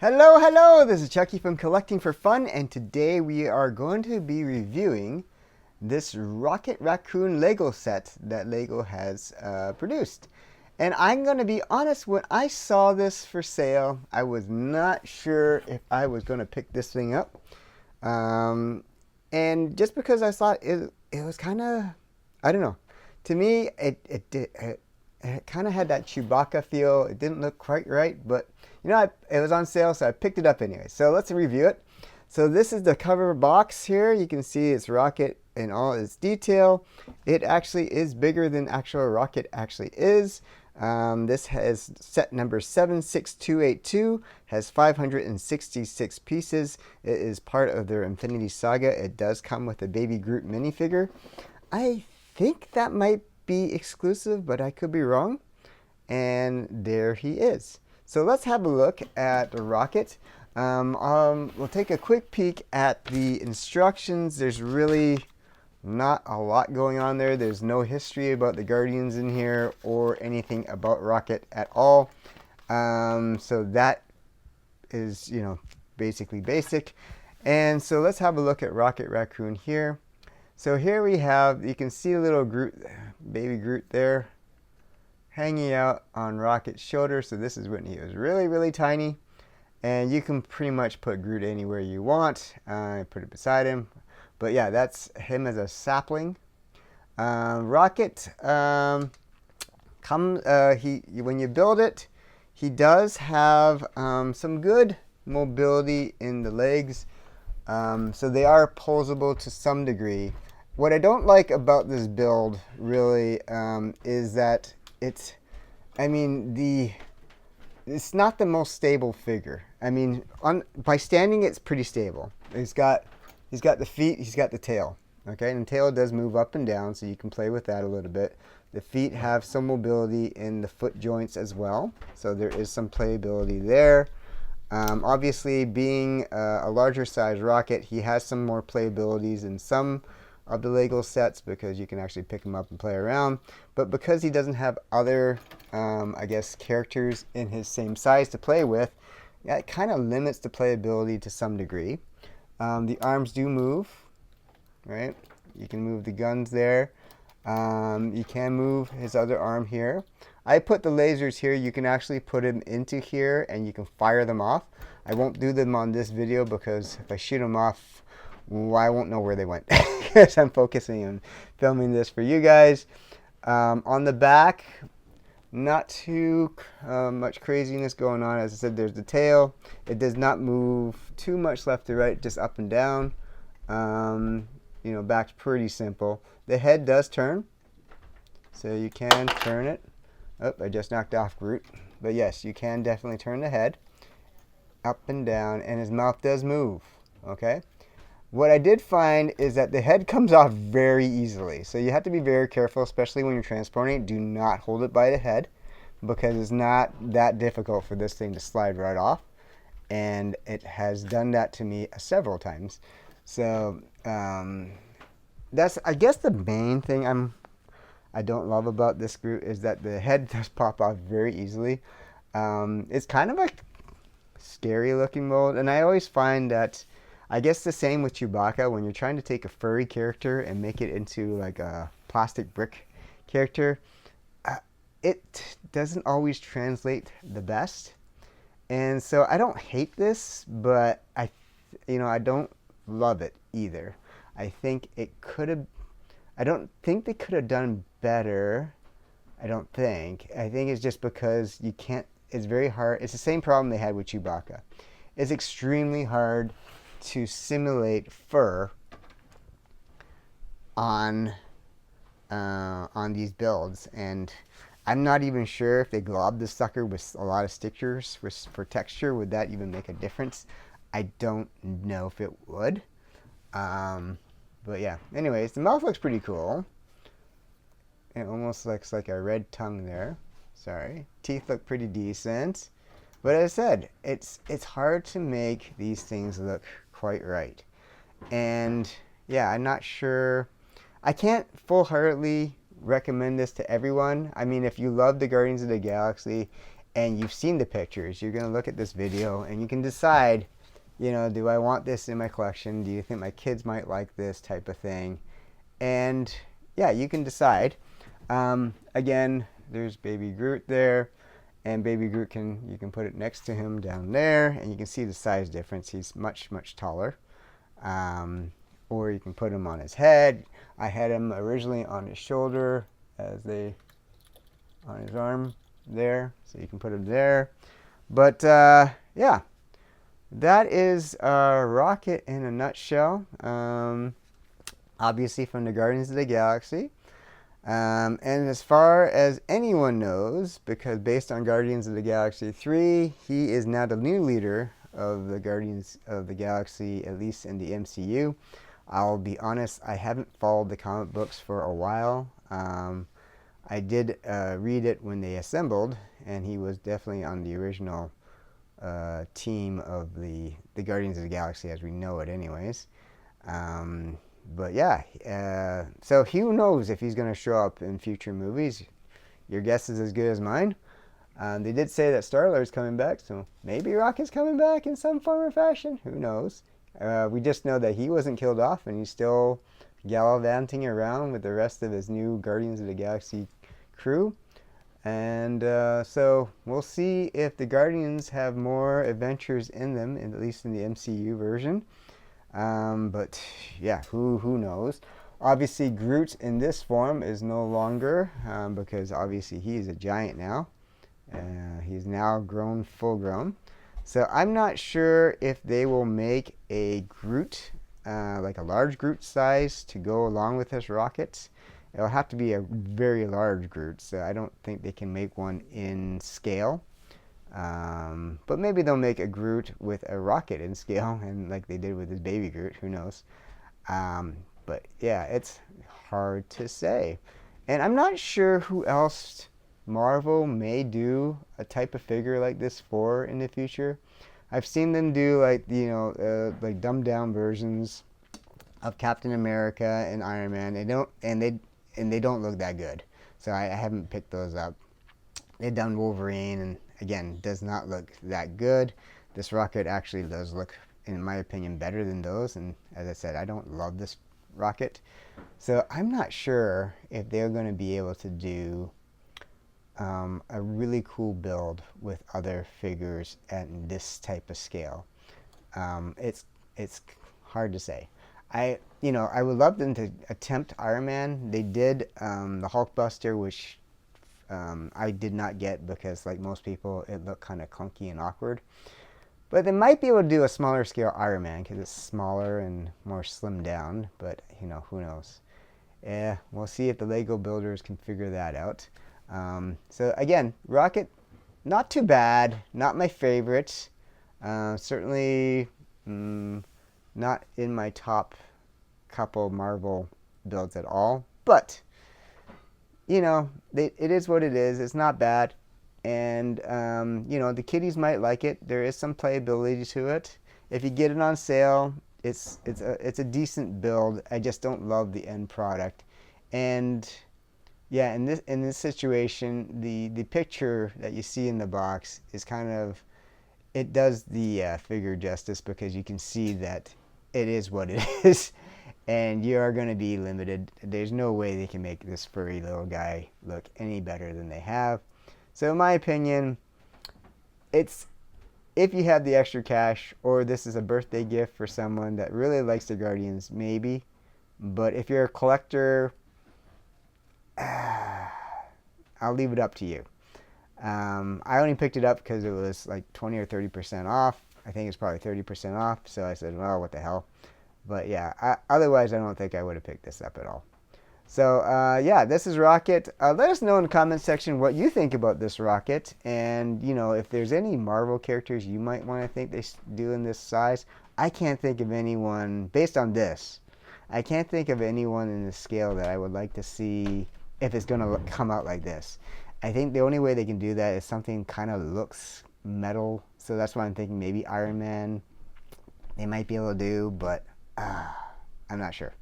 Hello, hello! This is Chucky from Collecting for Fun, and today we are going to be reviewing this Rocket Raccoon Lego set that Lego has produced. And I'm going to be honest, when I saw this for sale, I was not sure if I was going to pick this thing up. And just because I thought it was kind of, I don't know. To me, it kind of had that Chewbacca feel. It didn't look quite right, but it was on sale, so I picked it up anyway. So let's review it. So this is the cover box here. You can see it's Rocket in all its detail. It actually is bigger than actual Rocket actually is. This has set number 76282, has 566 pieces. It is part of their Infinity Saga. It does come with a Baby-Groot minifigure. I think that might be exclusive, but I could be wrong. And there he is. So let's have a look at the Rocket. We'll take a quick peek at the instructions. There's really not a lot going on there. There's no history about the Guardians in here or anything about Rocket at all. So that is, basically basic. And so let's have a look at Rocket Raccoon here. So here we have, you can see a little Groot, baby Groot there, hanging out on Rocket's shoulder. So this is when he was really, really tiny. And you can pretty much put Groot anywhere you want. Put it beside him. But yeah, that's him as a sapling. Rocket, when you build it, he does have some good mobility in the legs. So they are posable to some degree. What I don't like about this build really is that it's not the most stable figure. By standing, it's pretty stable. He's got the feet, he's got the tail. Okay, and the tail does move up and down, so you can play with that a little bit. The feet have some mobility in the foot joints as well, so there is some playability there. Obviously, being a larger size Rocket, he has some more playabilities in some of the Lego sets because you can actually pick him up and play around. But because he doesn't have other, characters in his same size to play with, yeah, it kind of limits the playability to some degree. The arms do move, right? You can move the guns there. You can move his other arm here. I put the lasers here. You can actually put them into here and you can fire them off. I won't do them on this video because if I shoot them off, well, I won't know where they went because I'm focusing on filming this for you guys. On the back, not too much craziness going on. As I said, there's the tail. It does not move too much left to right, just up and down. Back's pretty simple. The head does turn, so you can turn it. Oh, I just knocked off Groot. But yes, you can definitely turn the head up and down, and his mouth does move. Okay. What I did find is that the head comes off very easily. So you have to be very careful, especially when you're transporting it. Do not hold it by the head because it's not that difficult for this thing to slide right off. And it has done that to me several times. So that's, I guess, the main thing I don't love about this Groot is that the head does pop off very easily. It's kind of a scary looking mold, and I always find that, I guess the same with Chewbacca, when you're trying to take a furry character and make it into like a plastic brick character, it doesn't always translate the best. And so I don't hate this, but I don't love it either. I think I don't think they could have done better. I think it's just because you can't, it's very hard. It's the same problem they had with Chewbacca. It's extremely hard to simulate fur on these builds, and I'm not even sure if they globbed the sucker with a lot of stickers for texture, would that even make a difference? I don't know if it would. But yeah, anyways, the mouth looks pretty cool. It almost looks like a red tongue there. Sorry. Teeth look pretty decent. But as I said, it's hard to make these things look quite right. And yeah, I'm not sure. I can't full-heartedly recommend this to everyone. If you love the Guardians of the Galaxy and you've seen the pictures, you're going to look at this video and you can decide, do I want this in my collection? Do you think my kids might like this type of thing? And yeah, you can decide. Again, there's Baby-Groot there, and Baby-Groot you can put it next to him down there, and you can see the size difference. He's much, much taller. Or you can put him on his head. I had him originally on his shoulder on his arm there, so you can put him there. But yeah, that is Rocket in a nutshell. Obviously from the Guardians of the Galaxy. And as far as anyone knows, because based on Guardians of the Galaxy 3, he is now the new leader of the Guardians of the Galaxy, at least in the MCU. I'll be honest, I haven't followed the comic books for a while. I did read it when they assembled, and he was definitely on the original team of the Guardians of the Galaxy as we know it anyways. But yeah, so who knows if he's going to show up in future movies. Your guess is as good as mine. They did say that Star-Lord's coming back, so maybe Rocket's coming back in some form or fashion. Who knows? We just know that he wasn't killed off, and he's still gallivanting around with the rest of his new Guardians of the Galaxy crew. And so we'll see if the Guardians have more adventures in them, at least in the MCU version. But yeah, who knows? Obviously, Groot in this form is no longer, because obviously he's a giant now. He's now full grown. So I'm not sure if they will make a Groot, like a large Groot size to go along with this Rocket. It'll have to be a very large Groot, so I don't think they can make one in scale. But maybe they'll make a Groot with a Rocket in scale, and like they did with his Baby-Groot, who knows. But yeah, it's hard to say. And I'm not sure who else Marvel may do a type of figure like this for in the future. I've seen them do like like dumbed down versions of Captain America and Iron Man. They don't look that good. So I haven't picked those up. They've done Wolverine, and again, does not look that good. This Rocket actually does look, in my opinion, better than those. And as I said, I don't love this Rocket. So I'm not sure if they're going to be able to do a really cool build with other figures at this type of scale. It's hard to say. I would love them to attempt Iron Man. They did the Hulkbuster, which I did not get because, like most people, it looked kind of clunky and awkward. But they might be able to do a smaller scale Iron Man because it's smaller and more slimmed down. But who knows? Yeah, we'll see if the Lego builders can figure that out. So again, Rocket, not too bad. Not my favorite. Certainly not in my top couple Marvel builds at all. But it is what it is. It's not bad. And the kiddies might like it. There is some playability to it. If you get it on sale, it's a decent build. I just don't love the end product. And yeah, in this situation, the picture that you see in the box is it does the figure justice, because you can see that it is what it is, and you are going to be limited. There's no way they can make this furry little guy look any better than they have. So in my opinion, it's, if you have the extra cash, or this is a birthday gift for someone that really likes the Guardians, maybe. But if you're a collector, I'll leave it up to you. I only picked it up because it was like 20 or 30% off. I think it's probably 30% off. So I said, well, what the hell. But yeah, otherwise I don't think I would have picked this up at all. So yeah, this is Rocket. Let us know in the comment section what you think about this Rocket. And if there's any Marvel characters you might want to think they do in this size. I can't think of anyone, based on this, I can't think of anyone in this scale that I would like to see if it's going to come out like this. I think the only way they can do that is something kind of looks metal. So that's why I'm thinking maybe Iron Man they might be able to do, but I'm not sure.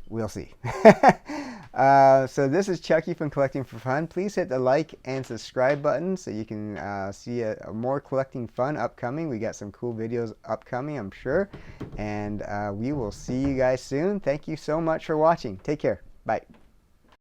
We'll see. So this is Chucky from Collecting for Fun. Please hit the like and subscribe button so you can see a more collecting fun upcoming. We got some cool videos upcoming, I'm sure. And we will see you guys soon. Thank you so much for watching. Take care. Bye.